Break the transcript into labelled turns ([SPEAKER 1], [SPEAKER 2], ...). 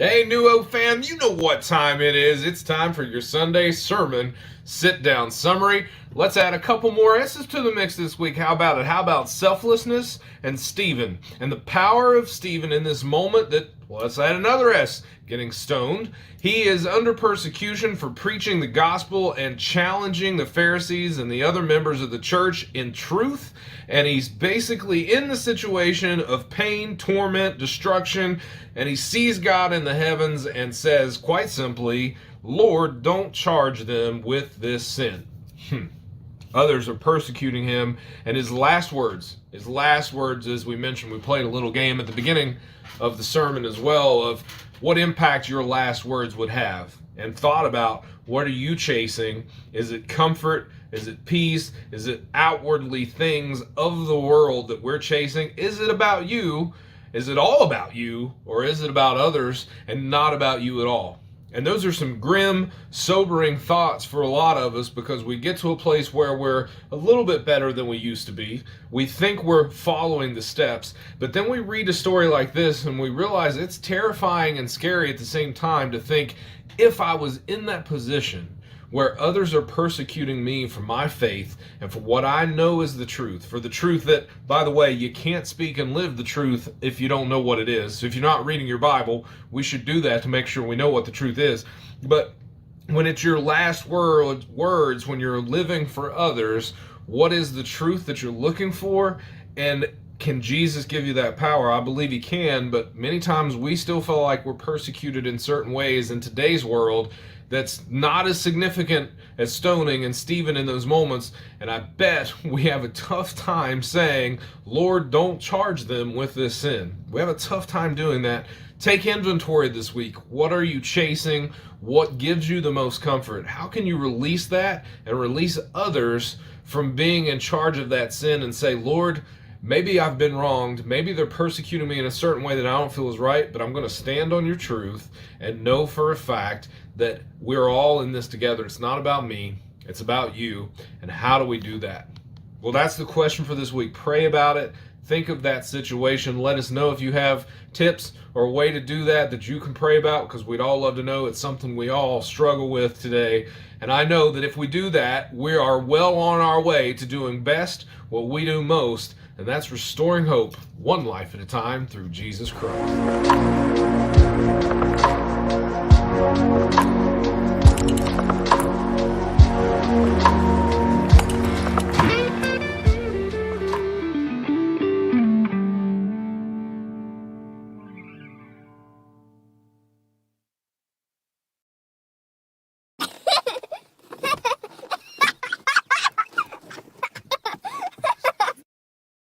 [SPEAKER 1] Hey, New Oak fam, you know what time it is. It's time for your Sunday sermon sit-down summary. Let's add a couple more S's to the mix this week. How about it? How about selflessness and Stephen? And the power of Stephen in this moment that, well, let's add another S, getting stoned. He is under persecution for preaching the gospel and challenging the Pharisees and the other members of the church in truth. And he's basically in the situation of pain, torment, destruction, and he sees God in the heavens and says, quite simply, Lord, don't charge them with this sin. Others are persecuting him, and his last words, as we mentioned, we played a little game at the beginning of the sermon as well, of what impact your last words would have, and thought about, what are you chasing? Is it comfort? Is it peace? Is it outwardly things of the world that we're chasing? Is it about you? Is it all about you? Or is it about others and not about you at all? And those are some grim, sobering thoughts for a lot of us, because we get to a place where we're a little bit better than we used to be. We think we're following the steps, but then we read a story like this and we realize it's terrifying and scary at the same time to think, if I was in that position where others are persecuting me for my faith and for what I know is the truth, for the truth that, by the way, you can't speak and live the truth if you don't know what it is. So if you're not reading your Bible, we should do that to make sure we know what the truth is. But when it's your last words, when you're living for others, what is the truth that you're looking for? And can Jesus give you that power? I believe he can, but many times we still feel like we're persecuted in certain ways in today's world that's not as significant as stoning and Stephen in those moments. And I bet we have a tough time saying, Lord, don't charge them with this sin. We have a tough time doing that. Take inventory this week. What are you chasing? What gives you the most comfort? How can you release that and release others from being in charge of that sin and say, Lord, maybe I've been wronged. Maybe they're persecuting me in a certain way that I don't feel is right, but I'm going to stand on your truth and know for a fact that we're all in this together. It's not about me. It's about you. And how do we do that? Well, that's the question for this week. Pray about it. Think of that situation. Let us know if you have tips or a way to do that you can pray about, because we'd all love to know. It's something we all struggle with today. And I know that if we do that, we are well on our way to doing best what we do most, and that's restoring hope one life at a time through Jesus Christ.